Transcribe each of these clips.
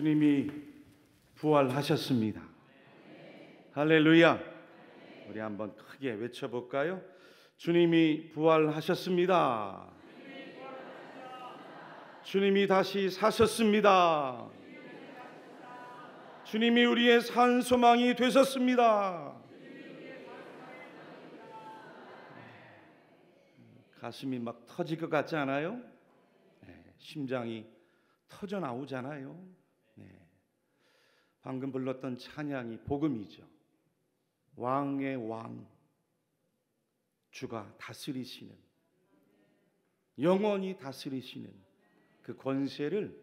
주님이 부활하셨습니다. 할렐루야. 우리 한번 크게 외쳐볼까요? 주님이 부활하셨습니다. 주님이 다시 사셨습니다. 주님이 우리의 산 소망이 되셨습니다. 가슴이 막 터질 것 같지 않아요? 심장이 터져 나오잖아요. 방금 불렀던 찬양이 복음이죠. 왕의 왕, 주가 다스리시는, 영원히 다스리시는 그 권세를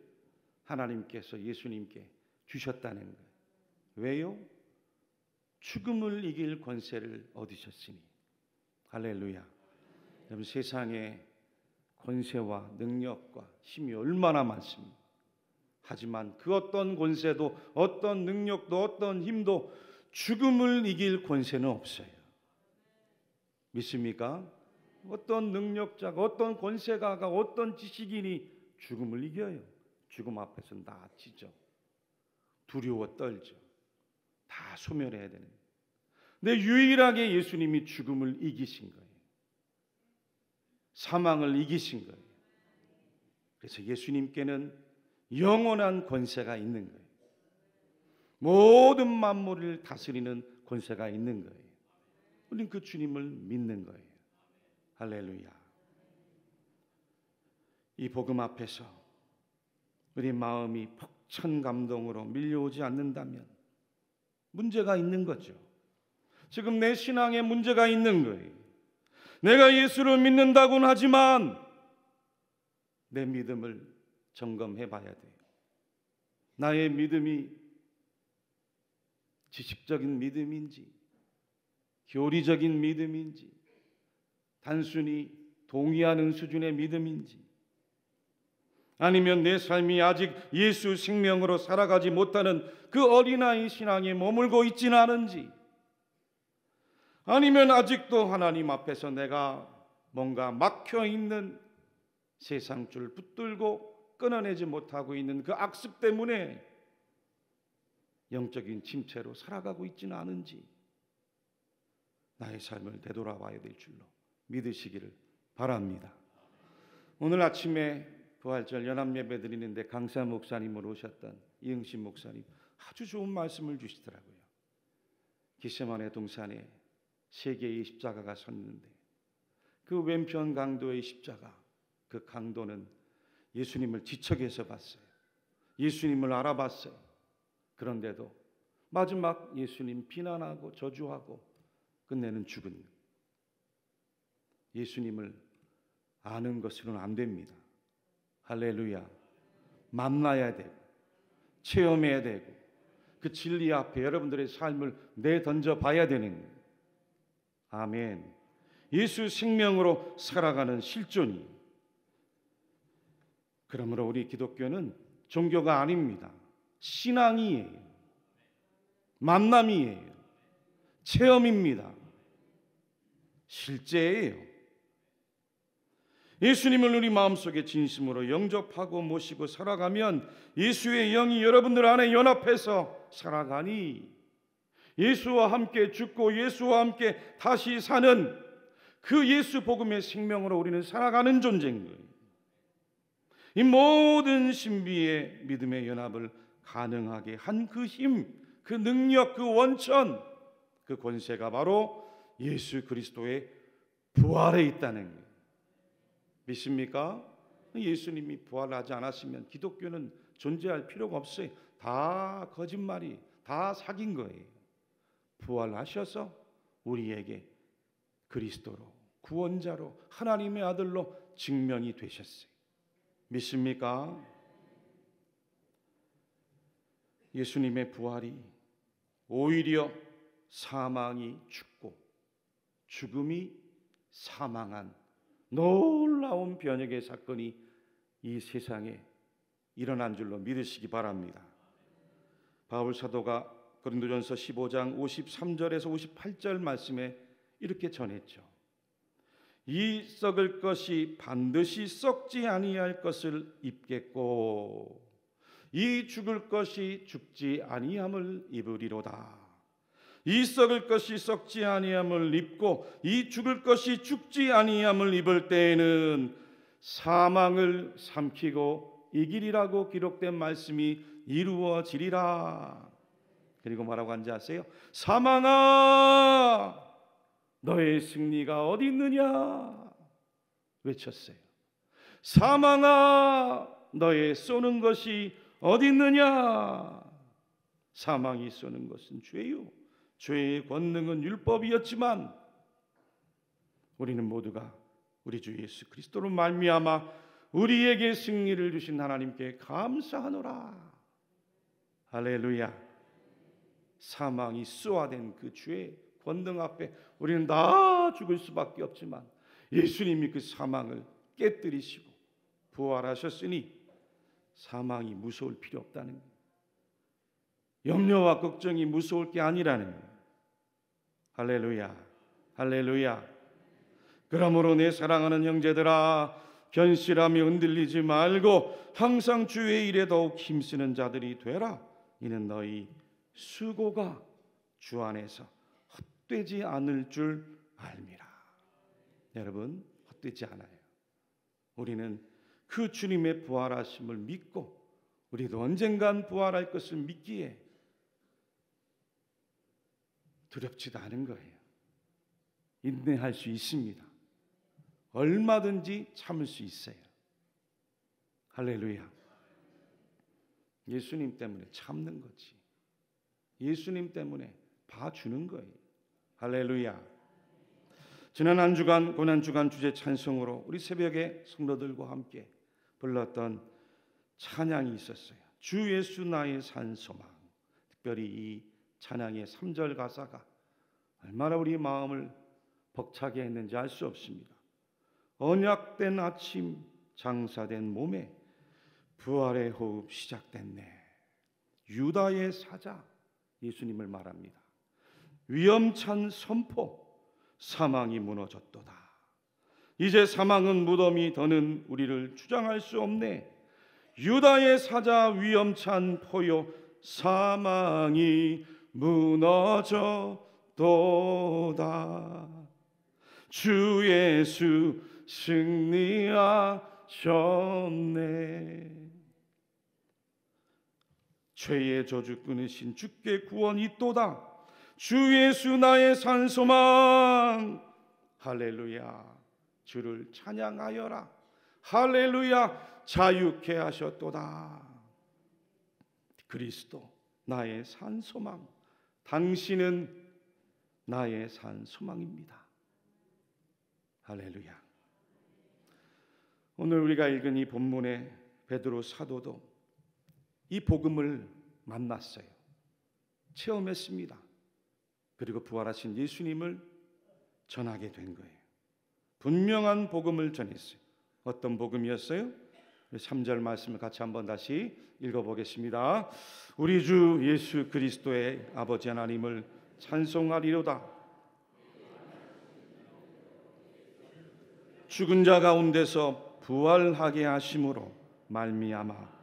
하나님께서 예수님께 주셨다는 거예요. 왜요? 죽음을 이길 권세를 얻으셨으니. 할렐루야. 여러분, 세상에 권세와 능력과 힘이 얼마나 많습니까? 하지만 그 어떤 권세도 어떤 능력도 어떤 힘도 죽음을 이길 권세는 없어요. 믿습니까? 어떤 능력자가 어떤 권세가가 어떤 지식인이 죽음을 이겨요? 죽음 앞에서는 다 지죠. 두려워 떨죠. 다 소멸해야 되는. 근데 유일하게 예수님이 죽음을 이기신 거예요. 사망을 이기신 거예요. 그래서 예수님께는 영원한 권세가 있는 거예요. 모든 만물을 다스리는 권세가 있는 거예요. 우리는 그 주님을 믿는 거예요. 할렐루야. 이 복음 앞에서 우리 마음이 벅찬 감동으로 밀려오지 않는다면 문제가 있는 거죠. 지금 내 신앙에 문제가 있는 거예요. 내가 예수를 믿는다고는 하지만 내 믿음을 점검해 봐야 돼요. 나의 믿음이 지식적인 믿음인지 교리적인 믿음인지 단순히 동의하는 수준의 믿음인지 아니면 내 삶이 아직 예수 생명으로 살아가지 못하는 그 어린아이 신앙에 머물고 있지는 않은지 아니면 아직도 하나님 앞에서 내가 뭔가 막혀있는 세상줄 붙들고 끊어내지 못하고 있는 그 악습 때문에 영적인 침체로 살아가고 있지는 않은지 나의 삶을 되돌아봐야 될 줄로 믿으시기를 바랍니다. 오늘 아침에 부활절 연합예배 드리는데 강사 목사님으로 오셨던 이응신 목사님 아주 좋은 말씀을 주시더라고요. 겟세마네 동산에 세 개의 십자가가 섰는데 그 왼편 강도의 십자가, 그 강도는 예수님을 지척에서 봤어요. 예수님을 알아봤어요. 그런데도 마지막 예수님 비난하고 저주하고 끝내는 죽은 것. 예수님을 아는 것으로는 안 됩니다. 할렐루야. 만나야 되고 체험해야 되고 그 진리 앞에 여러분들의 삶을 내던져 봐야 되는 거예요. 아멘. 예수 생명으로 살아가는 실존이. 그러므로 우리 기독교는 종교가 아닙니다. 신앙이에요. 만남이에요. 체험입니다. 실제예요. 예수님을 우리 마음속에 진심으로 영접하고 모시고 살아가면 예수의 영이 여러분들 안에 연합해서 살아가니 예수와 함께 죽고 예수와 함께 다시 사는 그 예수 복음의 생명으로 우리는 살아가는 존재인 거예요. 이 모든 신비의 믿음의 연합을 가능하게 한 그 힘, 그 능력, 그 원천, 그 권세가 바로 예수 그리스도의 부활에 있다는 거예요. 믿습니까? 예수님이 부활하지 않았으면 기독교는 존재할 필요가 없어요. 다 거짓말이, 다 사긴 거예요. 부활하셔서 우리에게 그리스도로, 구원자로, 하나님의 아들로 증명이 되셨어요. 믿습니까? 예수님의 부활이 오히려 사망이 죽고 죽음이 사망한 놀라운 변혁의 사건이 이 세상에 일어난 줄로 믿으시기 바랍니다. 바울 사도가 고린도전서 15장 53절에서 58절 말씀에 이렇게 전했죠. 이 썩을 것이 반드시 썩지 아니할 것을 입겠고 이 죽을 것이 죽지 아니함을 입으리로다. 이 썩을 것이 썩지 아니함을 입고 이 죽을 것이 죽지 아니함을 입을 때에는 사망을 삼키고 이기리라고 기록된 말씀이 이루어지리라. 그리고 뭐라고 한지 아세요? 사망아, 너의 승리가 어디 있느냐 외쳤어요. 사망아, 너의 쏘는 것이 어디 있느냐. 사망이 쏘는 것은 죄요, 죄의 권능은 율법이었지만 우리는 모두가 우리 주 예수 그리스도로 말미암아 우리에게 승리를 주신 하나님께 감사하노라. 할렐루야. 사망이 쏘아댄 그 주의 권능 앞에 우리는 다 죽을 수밖에 없지만 예수님이 그 사망을 깨뜨리시고 부활하셨으니 사망이 무서울 필요 없다는 거예요. 염려와 걱정이 무서울 게 아니라는 거예요. 할렐루야, 할렐루야. 그러므로 내 사랑하는 형제들아, 견실함이 흔들리지 말고 항상 주의 일에 더욱 힘쓰는 자들이 되라. 이는 너희 수고가 주 안에서 헛되지 않을 줄 알미라. 여러분, 헛되지 않아요. 우리는 그 주님의 부활하심을 믿고 우리도 언젠간 부활할 것을 믿기에 두렵지도 않은 거예요. 인내할 수 있습니다. 얼마든지 참을 수 있어요. 할렐루야. 예수님 때문에 참는 거지. 예수님 때문에 봐주는 거예요. 할렐루야. 지난 한 주간 고난주간 주제 찬송으로 우리 새벽에 성도들과 함께 불렀던 찬양이 있었어요. 주 예수 나의 산 소망. 특별히 이 찬양의 3절 가사가 얼마나 우리 마음을 벅차게 했는지 알 수 없습니다. 언약된 아침 장사된 몸에 부활의 호흡 시작됐네. 유다의 사자 예수님을 말합니다. 위험찬 선포 사망이 무너졌도다. 이제 사망은 무덤이 더는 우리를 주장할 수 없네. 유다의 사자 위험찬 포효 사망이 무너졌도다. 주 예수 승리하셨네. 죄의 저주 끊으신 주께 구원이 있도다. 주 예수 나의 산 소망. 할렐루야. 주를 찬양하여라. 할렐루야. 자유케 하셨도다. 그리스도 나의 산 소망. 당신은 나의 산 소망입니다. 할렐루야. 오늘 우리가 읽은 이 본문의 베드로 사도도 이 복음을 만났어요. 체험했습니다. 그리고 부활하신 예수님을 전하게 된 거예요. 분명한 복음을 전했어요. 어떤 복음이었어요? 3절 말씀을 같이 한번 다시 읽어보겠습니다. 우리 주 예수 그리스도의 아버지 하나님을 찬송하리로다. 죽은 자 가운데서 부활하게 하심으로 말미암아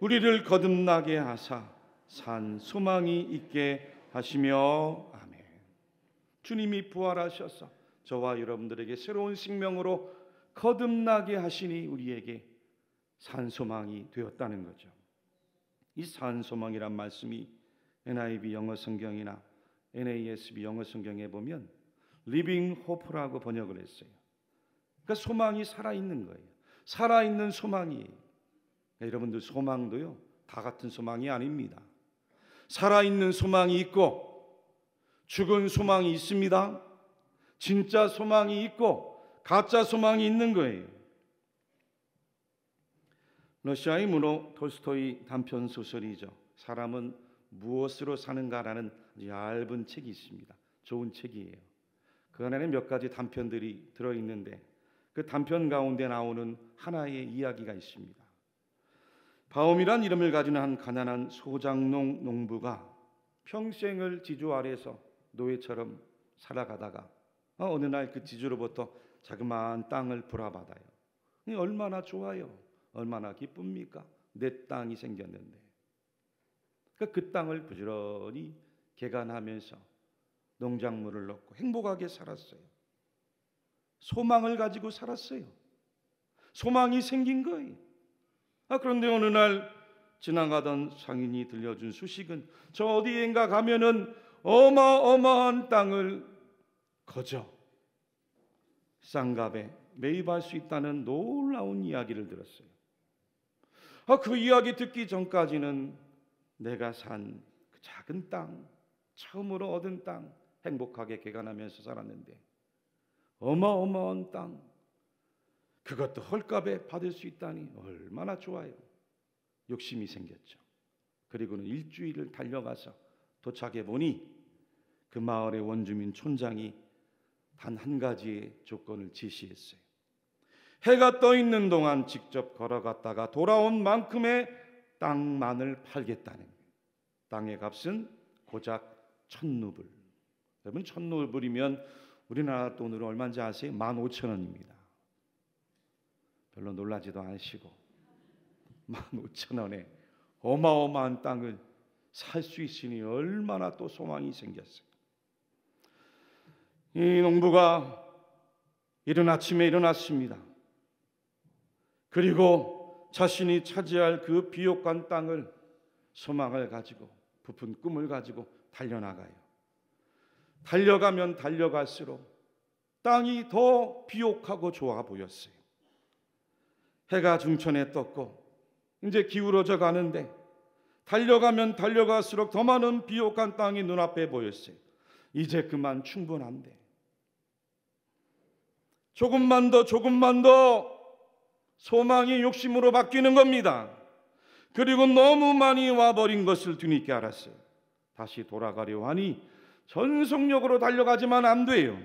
우리를 거듭나게 하사 산 소망이 있게 하시며. 아멘. 주님이 부활하셔서 저와 여러분들에게 새로운 생명으로 거듭나게 하시니 우리에게 산 소망이 되었다는 거죠. 이 산 소망이란 말씀이 NIV 영어 성경이나 NASB 영어 성경에 보면 Living Hope라고 번역을 했어요. 그러니까 소망이 살아있는 거예요. 살아있는 소망이에요. 여러분들 소망도요 다 같은 소망이 아닙니다. 살아있는 소망이 있고 죽은 소망이 있습니다. 진짜 소망이 있고 가짜 소망이 있는 거예요. 러시아의 문호 톨스토이 단편 소설이죠. 사람은 무엇으로 사는가라는 얇은 책이 있습니다. 좋은 책이에요. 그 안에는 몇 가지 단편들이 들어있는데 그 단편 가운데 나오는 하나의 이야기가 있습니다. 바움이란 이름을 가진 한 가난한 소장농 농부가 평생을 지주 아래에서 노예처럼 살아가다가 어느 날 그 지주로부터 자그마한 땅을 불화받아요. 얼마나 좋아요. 얼마나 기쁩니까? 내 땅이 생겼는데. 그 땅을 부지런히 개간하면서 농작물을 넣고 행복하게 살았어요. 소망을 가지고 살았어요. 소망이 생긴 거예요. 그런데 어느 날 지나가던 상인이 들려준 소식은 저 어디엔가 가면은 어마어마한 땅을 거저 싼값에 매입할 수 있다는 놀라운 이야기를 들었어요. 그 이야기 듣기 전까지는 내가 산 그 작은 땅, 처음으로 얻은 땅 행복하게 개간하면서 살았는데 어마어마한 땅, 그것도 헐값에 받을 수 있다니 얼마나 좋아요. 욕심이 생겼죠. 그리고는 일주일을 달려가서 도착해 보니 그 마을의 원주민 촌장이 단 한 가지의 조건을 제시했어요. 해가 떠 있는 동안 직접 걸어갔다가 돌아온 만큼의 땅만을 팔겠다는 거예요. 땅의 값은 고작 1,000루블. 여러분 1,000루블이면 우리나라 돈으로 얼마인지 아세요? 15,000원입니다. 별로 놀라지도 않으시고 15,000원에 어마어마한 땅을 살 수 있으니 얼마나 또 소망이 생겼어요. 이 농부가 이른 아침에 일어났습니다. 그리고 자신이 차지할 그 비옥한 땅을 소망을 가지고 부푼 꿈을 가지고 달려나가요. 달려가면 달려갈수록 땅이 더 비옥하고 좋아 보였어요. 해가 중천에 떴고 이제 기울어져 가는데 달려가면 달려갈수록 더 많은 비옥한 땅이 눈앞에 보였어요. 이제 그만 충분한데 조금만 더 소망이 욕심으로 바뀌는 겁니다. 그리고 너무 많이 와버린 것을 뒤늦게 알았어요. 다시 돌아가려 하니 전속력으로 달려가지만 안 돼요.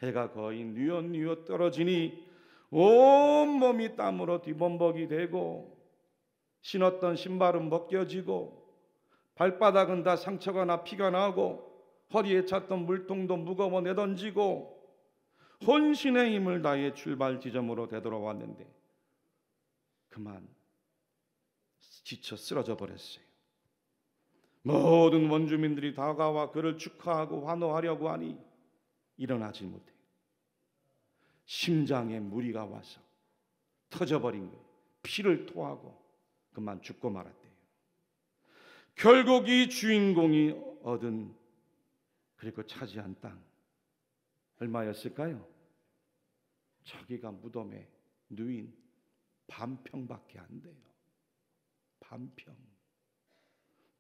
해가 거의 뉘엿뉘엿 떨어지니 온몸이 땀으로 뒤범벅이 되고 신었던 신발은 벗겨지고 발바닥은 다 상처가 나 피가 나고 허리에 찼던 물통도 무거워 내던지고 혼신의 힘을 다해 출발 지점으로 되돌아왔는데 그만 지쳐 쓰러져 버렸어요. 모든 원주민들이 다가와 그를 축하하고 환호하려고 하니 일어나지 못해요. 심장에 무리가 와서 터져버린 거예요. 피를 토하고 그만 죽고 말았대요. 결국 이 주인공이 얻은 그리고 차지한 땅 얼마였을까요? 자기가 무덤에 누인 반평밖에 안 돼요. 반평.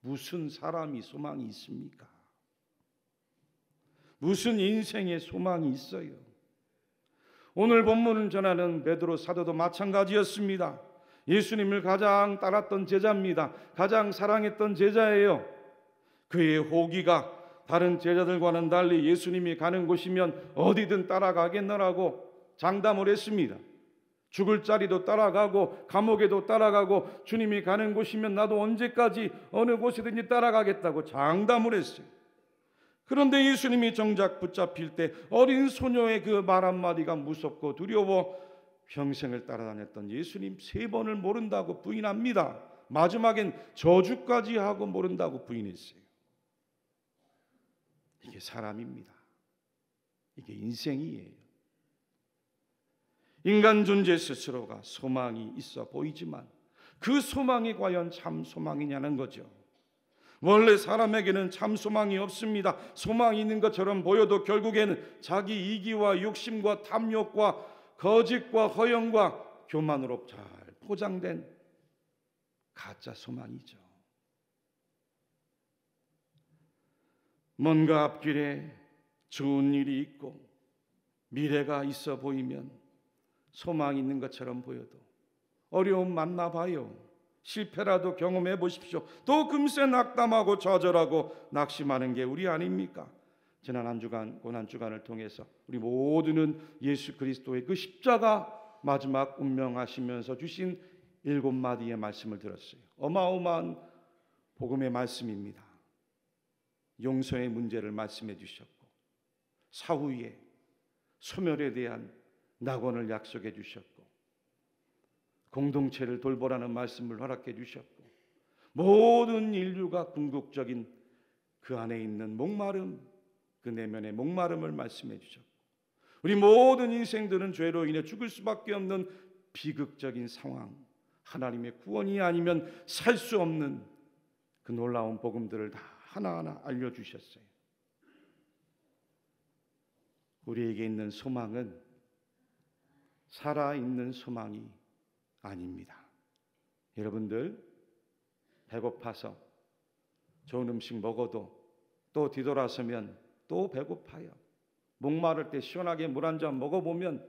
무슨 사람이 소망이 있습니까? 무슨 인생에 소망이 있어요? 오늘 본문을 전하는 베드로 사도도 마찬가지였습니다. 예수님을 가장 따랐던 제자입니다. 가장 사랑했던 제자예요. 그의 호기가 다른 제자들과는 달리 예수님이 가는 곳이면 어디든 따라가겠노라고 장담을 했습니다. 죽을 자리도 따라가고 감옥에도 따라가고 주님이 가는 곳이면 나도 언제까지 어느 곳이든지 따라가겠다고 장담을 했어요. 그런데 예수님이 정작 붙잡힐 때 어린 소녀의 그 말 한마디가 무섭고 두려워 평생을 따라다녔던 예수님 3번을 모른다고 부인합니다. 마지막엔 저주까지 하고 모른다고 부인했어요. 이게 사람입니다. 이게 인생이에요. 인간 존재 스스로가 소망이 있어 보이지만 그 소망이 과연 참 소망이냐는 거죠. 원래 사람에게는 참 소망이 없습니다. 소망이 있는 것처럼 보여도 결국에는 자기 이기와 욕심과 탐욕과 거짓과 허영과 교만으로 잘 포장된 가짜 소망이죠. 뭔가 앞길에 좋은 일이 있고 미래가 있어 보이면 소망이 있는 것처럼 보여도 어려움 만나봐요. 실패라도 경험해 보십시오. 또 금세 낙담하고 좌절하고 낙심하는 게 우리 아닙니까? 지난 한 주간 고난주간을 통해서 우리 모두는 예수 그리스도의 그 십자가 마지막 운명하시면서 주신 7마디의 말씀을 들었어요. 어마어마한 복음의 말씀입니다. 용서의 문제를 말씀해 주셨고 사후에 소멸에 대한 낙원을 약속해 주셨고 공동체를 돌보라는 말씀을 허락해 주셨고 모든 인류가 궁극적인 그 안에 있는 목마름, 그 내면의 목마름을 말씀해 주셨고, 우리 모든 인생들은 죄로 인해 죽을 수밖에 없는 비극적인 상황, 하나님의 구원이 아니면 살 수 없는 그 놀라운 복음들을 다 하나하나 알려주셨어요. 우리에게 있는 소망은 살아있는 소망이 아닙니다. 여러분들, 배고파서 좋은 음식 먹어도 또 뒤돌아서면 또 배고파요. 목마를 때 시원하게 물 한 잔 먹어보면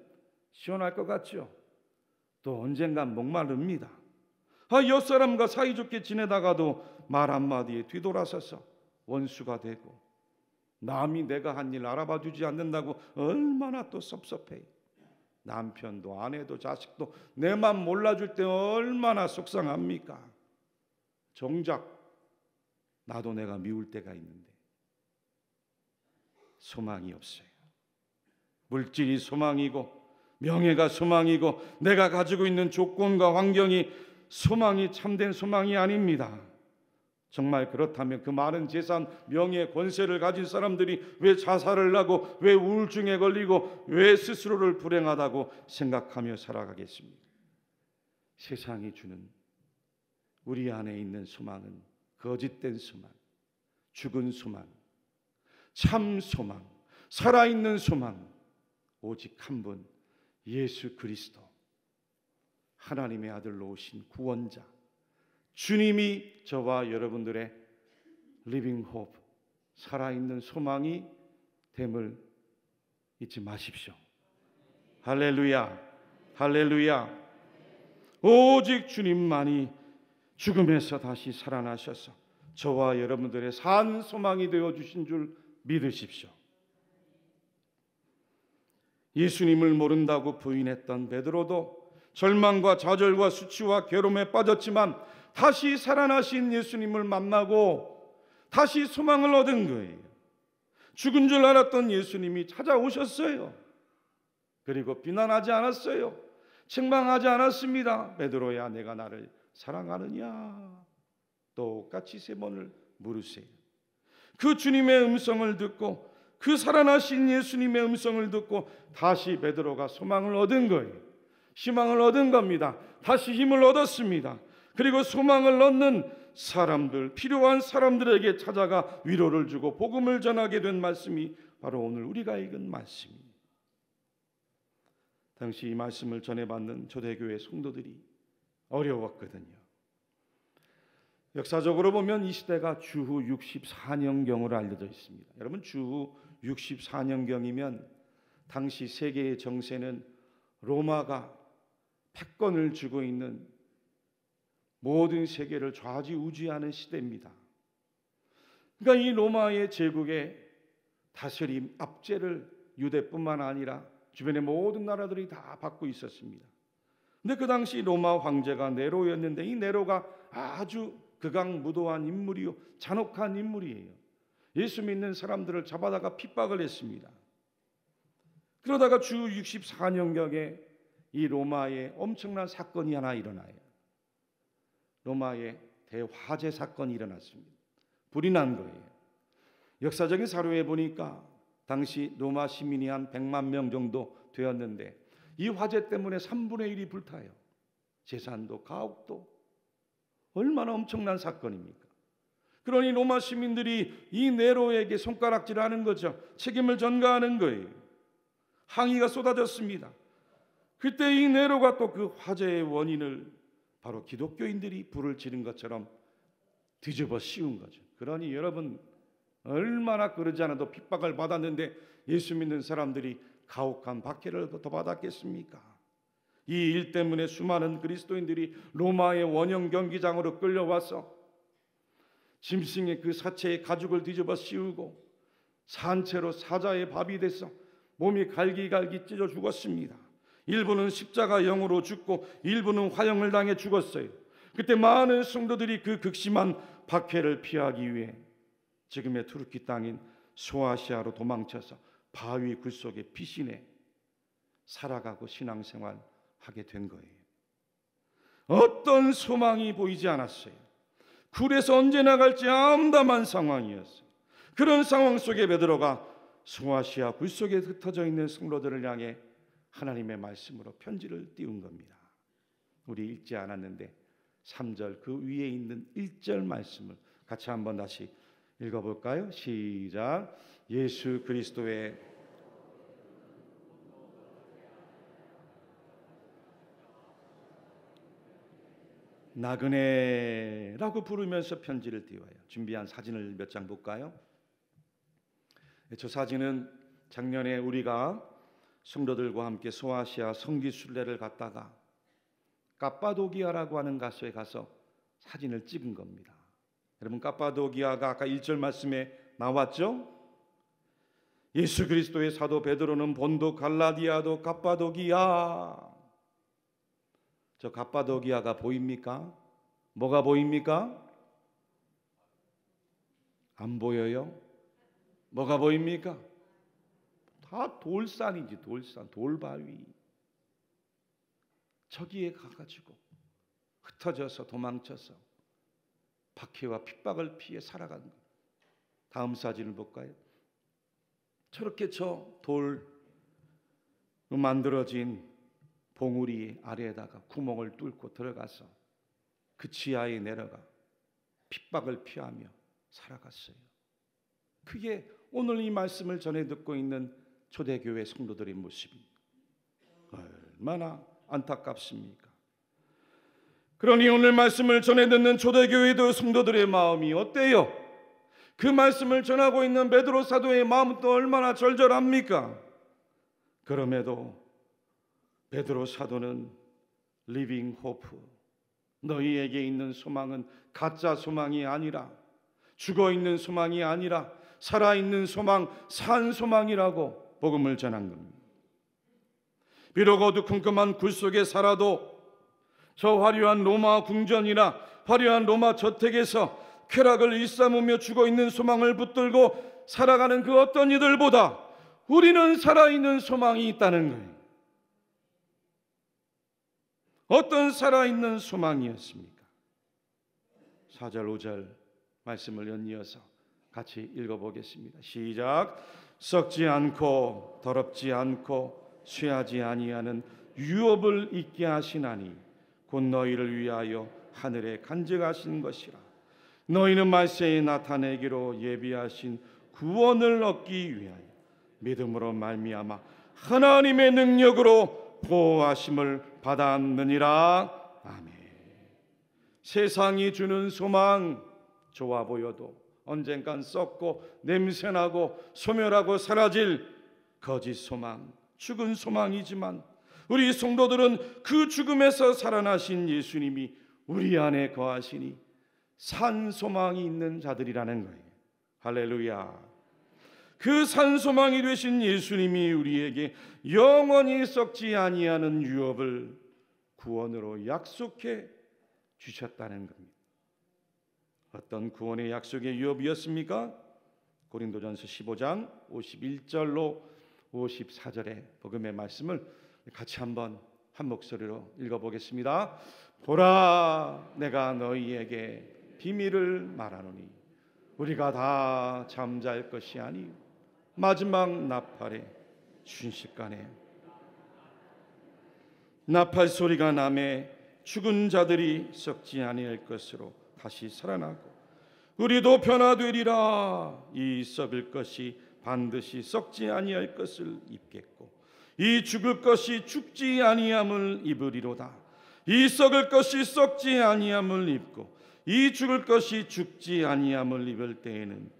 시원할 것 같죠? 또 언젠간 목마릅니다. 옆사람과 사이좋게 지내다가도 말 한마디에 뒤돌아서서 원수가 되고, 남이 내가 한 일 알아봐 주지 않는다고 얼마나 또 섭섭해요. 남편도 아내도 자식도 내 맘 몰라줄 때 얼마나 속상합니까? 정작 나도 내가 미울 때가 있는데 소망이 없어요. 물질이 소망이고 명예가 소망이고 내가 가지고 있는 조건과 환경이 소망이 참된 소망이 아닙니다. 정말 그렇다면 그 많은 재산, 명예, 권세를 가진 사람들이 왜 자살을 하고 왜 우울증에 걸리고 왜 스스로를 불행하다고 생각하며 살아가겠습니까? 세상이 주는 우리 안에 있는 소망은 거짓된 소망, 죽은 소망, 참 소망, 살아있는 소망, 오직 한 분, 예수 그리스도, 하나님의 아들로 오신 구원자, 주님이 저와 여러분들의 리빙 호프, 살아있는 소망이 됨을 잊지 마십시오. 할렐루야, 할렐루야. 오직 주님만이 죽음에서 다시 살아나셔서 저와 여러분들의 산 소망이 되어주신 줄 믿으십시오. 예수님을 모른다고 부인했던 베드로도 절망과 좌절과 수치와 괴로움에 빠졌지만 다시 살아나신 예수님을 만나고 다시 소망을 얻은 거예요. 죽은 줄 알았던 예수님이 찾아오셨어요. 그리고 비난하지 않았어요. 책망하지 않았습니다. 베드로야, 내가 나를 사랑하느냐? 똑같이 3번을 물으세요. 그 주님의 음성을 듣고, 그 살아나신 예수님의 음성을 듣고 다시 베드로가 소망을 얻은 거예요. 희망을 얻은 겁니다. 다시 힘을 얻었습니다. 그리고 소망을 얻는 사람들, 필요한 사람들에게 찾아가 위로를 주고 복음을 전하게 된 말씀이 바로 오늘 우리가 읽은 말씀입니다. 당시 이 말씀을 전해받는 초대교회 성도들이 어려웠거든요. 역사적으로 보면 이 시대가 주후 64년경으로 알려져 있습니다. 여러분, 주후 64년경이면 당시 세계의 정세는 로마가 패권을 쥐고 있는 모든 세계를 좌지우지하는 시대입니다. 그러니까 이 로마의 제국의 다스림, 압제를 유대뿐만 아니라 주변의 모든 나라들이 다 받고 있었습니다. 근데 그 당시 로마 황제가 네로였는데, 이 네로가 아주 극악무도한 인물이요, 잔혹한 인물이에요. 예수 믿는 사람들을 잡아다가 핍박을 했습니다. 그러다가 주 64년경에 이 로마에 엄청난 사건이 하나 일어나요. 로마의 대화재 사건이 일어났습니다. 불이 난 거예요. 역사적인 사료에 보니까 당시 로마 시민이 한 100만 명 정도 되었는데 이 화재 때문에 3분의 1이 불타요. 재산도 가옥도. 얼마나 엄청난 사건입니까? 그러니 로마 시민들이 이 네로에게 손가락질하는 거죠. 책임을 전가하는 거예요. 항의가 쏟아졌습니다. 그때 이 네로가 또 그 화재의 원인을 바로 기독교인들이 불을 지른 것처럼 뒤집어 씌운 거죠. 그러니 여러분, 얼마나 그러지 않아도 핍박을 받았는데 예수 믿는 사람들이 가혹한 박해를 더 받았겠습니까? 이 일 때문에 수많은 그리스도인들이 로마의 원형 경기장으로 끌려와서 짐승의 그 사체의 가죽을 뒤집어 씌우고 산채로 사자의 밥이 돼서 몸이 갈기갈기 찢어 죽었습니다. 일부는 십자가형으로 죽고 일부는 화형을 당해 죽었어요. 그때 많은 성도들이 그 극심한 박해를 피하기 위해 지금의 투르키 땅인 소아시아로 도망쳐서 바위 굴 속에 피신해 살아가고 신앙생활하게 된 거예요. 어떤 소망이 보이지 않았어요. 굴에서 언제 나갈지 암담한 상황이었어요. 그런 상황 속에 베드로가 소아시아 굴 속에 흩어져 있는 성도들을 향해 하나님의 말씀으로 편지를 띄운 겁니다. 우리 읽지 않았는데 3절 그 위에 있는 1절 말씀을 같이 한번 다시 읽어볼까요? 시작. 예수 그리스도의 나그네라고 부르면서 편지를 띄워요. 준비한 사진을 몇 장 볼까요? 저 사진은 작년에 우리가 성도들과 함께 소아시아 성지 순례를 갔다가 갑바도기아라고 하는 곳에 가서 사진을 찍은 겁니다. 여러분, 갑바도기아가 아까 1절 말씀에 나왔죠? 예수 그리스도의 사도 베드로는 본도, 갈라디아도, 갑바도기아. 저 갑바도기아가 보입니까? 뭐가 보입니까? 안 보여요? 뭐가 보입니까? 다 돌산이지, 돌산, 돌바위. 저기에 가가지고 흩어져서 도망쳐서 박해와 핍박을 피해 살아가는 거예요. 다음 사진을 볼까요? 저렇게 저 돌로 만들어진 봉우리 아래에다가 구멍을 뚫고 들어가서 그 지하에 내려가 핍박을 피하며 살아갔어요. 그게 오늘 이 말씀을 전해 듣고 있는 초대교회 성도들의 모습입니다. 얼마나 안타깝습니까? 그러니 오늘 말씀을 전해 듣는 초대교회도 성도들의 마음이 어때요? 그 말씀을 전하고 있는 베드로 사도의 마음도 얼마나 절절합니까? 그럼에도 베드로 사도는 리빙 호프, 너희에게 있는 소망은 가짜 소망이 아니라, 죽어 있는 소망이 아니라 살아있는 소망, 산 소망이라고 복음을 전한 겁니다. 비록 어두컴컴한 굴 속에 살아도 저 화려한 로마 궁전이나 화려한 로마 저택에서 쾌락을 일삼으며 죽어 있는 소망을 붙들고 살아가는 그 어떤 이들보다 우리는 살아있는 소망이 있다는 거예요. 어떤 살아있는 소망이었습니까? 4절 5절 말씀을 연이어서 같이 읽어보겠습니다. 시작. 썩지 않고 더럽지 않고 쇠하지 아니하는 유업을 있게 하시나니 곧 너희를 위하여 하늘에 간직하신 것이라. 너희는 말세에 나타내기로 예비하신 구원을 얻기 위하여 믿음으로 말미암아 하나님의 능력으로 보호하심을 받았느니라. 아멘. 세상이 주는 소망 좋아 보여도 언젠간 썩고 냄새나고 소멸하고 사라질 거짓 소망, 죽은 소망이지만 우리 성도들은 그 죽음에서 살아나신 예수님이 우리 안에 거하시니 산 소망이 있는 자들이라는 거예요. 할렐루야. 그 산 소망이 되신 예수님이 우리에게 영원히 썩지 아니하는 유업을 구원으로 약속해 주셨다는 겁니다. 어떤 구원의 약속의 유업이었습니까? 고린도전서 15장 51절로 54절의 복음의 말씀을 같이 한번 한 목소리로 읽어보겠습니다. 보라, 내가 너희에게 비밀을 말하노니 우리가 다 잠잘 것이 아니요 마지막 나팔에 순식간에 나팔 소리가 나매 죽은 자들이 썩지 아니할 것으로 다시 살아나고 우리도 변화되리라. 이 썩을 것이 반드시 썩지 아니할 것을 입겠고 이 죽을 것이 죽지 아니함을 입으리로다. 이 썩을 것이 썩지 아니함을 입고 이 죽을 것이 죽지 아니함을 입을 때에는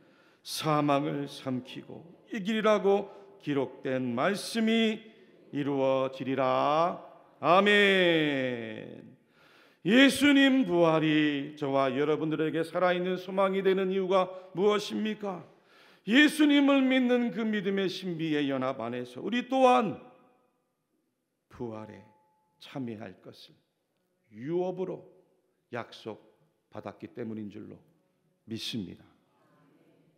사망을 삼키고 이기리라고 기록된 말씀이 이루어지리라. 아멘. 예수님 부활이 저와 여러분들에게 살아있는 소망이 되는 이유가 무엇입니까? 예수님을 믿는 그 믿음의 신비의 연합 안에서 우리 또한 부활에 참여할 것을 유업으로 약속받았기 때문인 줄로 믿습니다.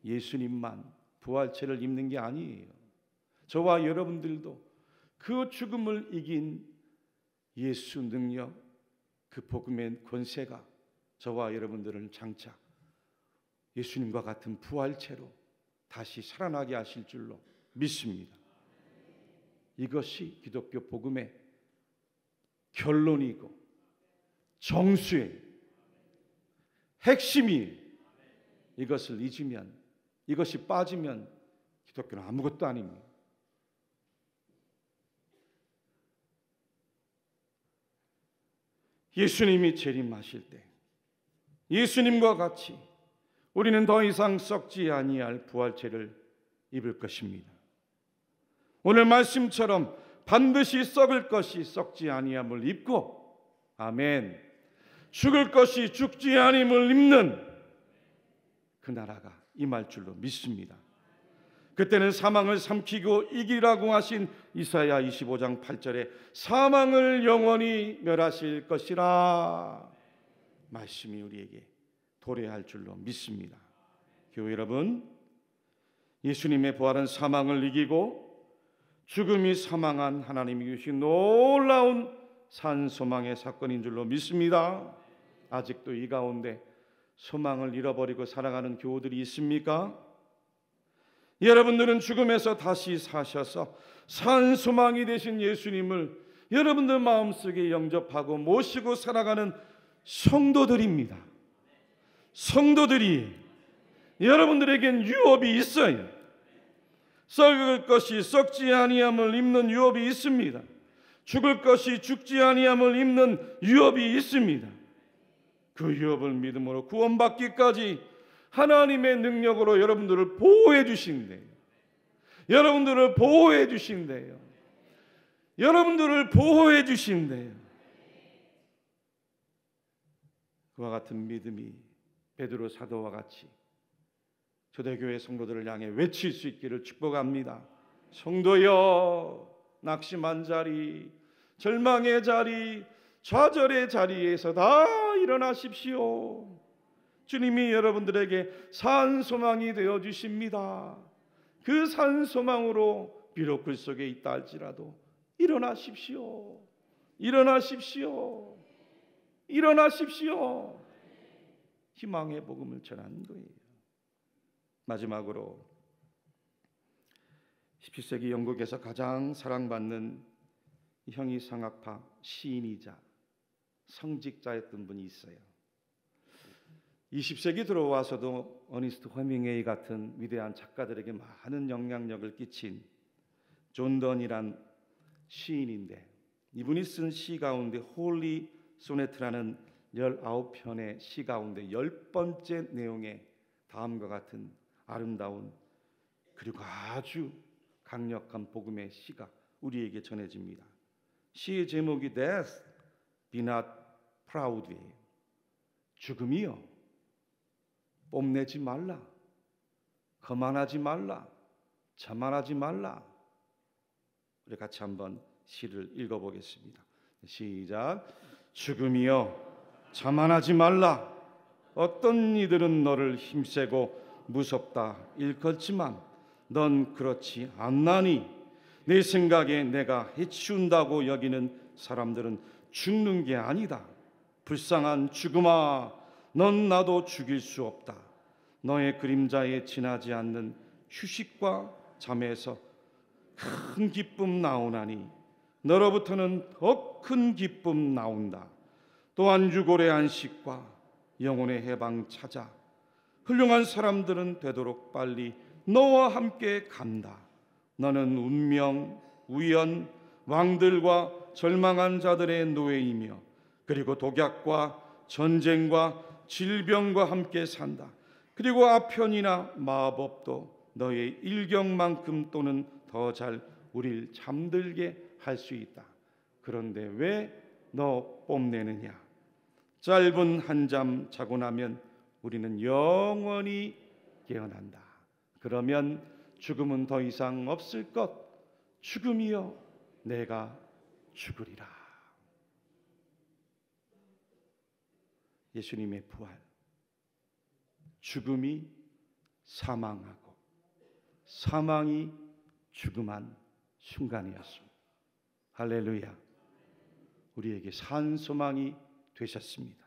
예수님만 부활체를 입는 게 아니에요. 저와 여러분들도 그 죽음을 이긴 예수 능력, 그 복음의 권세가 저와 여러분들은 장차 예수님과 같은 부활체로 다시 살아나게 하실 줄로 믿습니다. 이것이 기독교 복음의 결론이고 정수의 핵심이, 이것을 잊으면, 이것이 빠지면 기독교는 아무것도 아닙니다. 예수님이 재림하실 때 예수님과 같이 우리는 더 이상 썩지 아니할 부활체를 입을 것입니다. 오늘 말씀처럼 반드시 썩을 것이 썩지 아니함을 입고, 아멘, 죽을 것이 죽지 아니함을 입는 그 나라가 임할 줄로 믿습니다. 그때는 사망을 삼키고 이기라고 하신 이사야 25장 8절에 사망을 영원히 멸하실 것이라 말씀이 우리에게 도래할 줄로 믿습니다. 교회 여러분, 예수님의 부활은 사망을 이기고 죽음이 사망한 하나님이 주신 놀라운 산소망의 사건인 줄로 믿습니다. 아직도 이 가운데 소망을 잃어버리고 살아가는 교우들이 있습니까? 여러분들은 죽음에서 다시 사셔서 산소망이 되신 예수님을 여러분들 마음속에 영접하고 모시고 살아가는 성도들입니다. 성도들이 여러분들에겐 유업이 있어요. 썩을 것이 썩지 아니함을 입는 유업이 있습니다. 죽을 것이 죽지 아니함을 입는 유업이 있습니다. 그 유업을 믿음으로 구원받기까지 하나님의 능력으로 여러분들을 보호해 주신대요. 여러분들을 보호해 주신대요. 여러분들을 보호해 주신대요. 그와 같은 믿음이 베드로 사도와 같이 초대교회 성도들을 향해 외칠 수 있기를 축복합니다. 성도여, 낙심한 자리, 절망의 자리, 좌절의 자리에서 다 일어나십시오. 주님이 여러분들에게 산소망이 되어 주십니다. 그 산소망으로 비록 글 속에 있다 할지라도 일어나십시오. 일어나십시오. 일어나십시오. 희망의 복음을 전하는 거예요. 마지막으로 17세기 영국에서 가장 사랑받는 형이상학파 시인이자 성직자였던 분이 있어요. 20세기 들어와서도 어니스트 허밍웨이 같은 위대한 작가들에게 많은 영향력을 끼친 존 던이란 시인인데, 이분이 쓴 시 가운데 홀리 소네트라는 19편의 시 가운데 10번째 내용에 다음과 같은 아름다운 그리고 아주 강력한 복음의 시가 우리에게 전해집니다. 시의 제목이 Death, be not proud이에요. 죽음이요, 뽐내지 말라, 거만하지 말라, 자만하지 말라. 우리 같이 한번 시를 읽어보겠습니다. 시작. 죽음이여, 자만하지 말라. 어떤 이들은 너를 힘세고 무섭다 일컫지만 넌 그렇지 않나니 내 생각에 내가 해치운다고 여기는 사람들은 죽는 게 아니다. 불쌍한 죽음아, 넌 나도 죽일 수 없다. 너의 그림자에 지나지 않는 휴식과 잠에서 큰 기쁨 나오나니 너로부터는 더 큰 기쁨 나온다. 또한 유골의 안식과 영혼의 해방 찾아 훌륭한 사람들은 되도록 빨리 너와 함께 간다. 너는 운명, 우연, 왕들과 절망한 자들의 노예이며 그리고 독약과 전쟁과 질병과 함께 산다. 그리고 아편이나 마법도 너의 일경만큼 또는 더 잘 우릴 잠들게 할 수 있다. 그런데 왜 너 뽐내느냐? 짧은 한잠 자고 나면 우리는 영원히 깨어난다. 그러면 죽음은 더 이상 없을 것. 죽음이여, 내가 죽으리라. 예수님의 부활, 죽음이 사망하고 사망이 죽음한 순간이었습니다. 할렐루야. 우리에게 산소망이 되셨습니다.